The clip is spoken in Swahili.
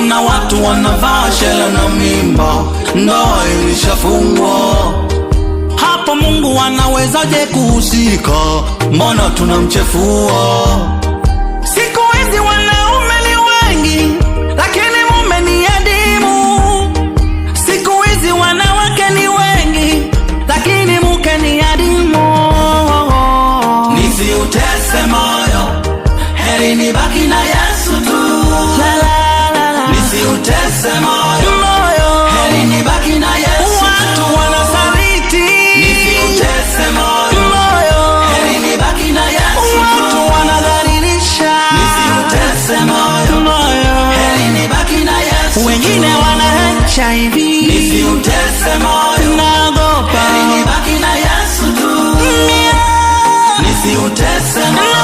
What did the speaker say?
Kuna watu wanavaa shela na mimba, ndoa ilishafungwa. Hapo Mungu anawezaje kuhusika? Mbona tunamchefua? Siku hizi wanaume ni wengi, lakini mume ni adimu. Siku hizi wanawake ni wengi, lakini mke ni adimu. Nisiutese moyo, heri nibaki na Yesu tu. Nisiutese moyo, heri nibaki na Yesu. Watu wanasaliti. Nisiutese moyo, heri nibaki na Yesu. Watu wanadhalilisha. Nisiutese moyo, heri nibaki na Yesu. Wengine wana HIV. Nisiutese moyo, naogopa. Heri nibaki na Yesu tu. Nisiutese moyo.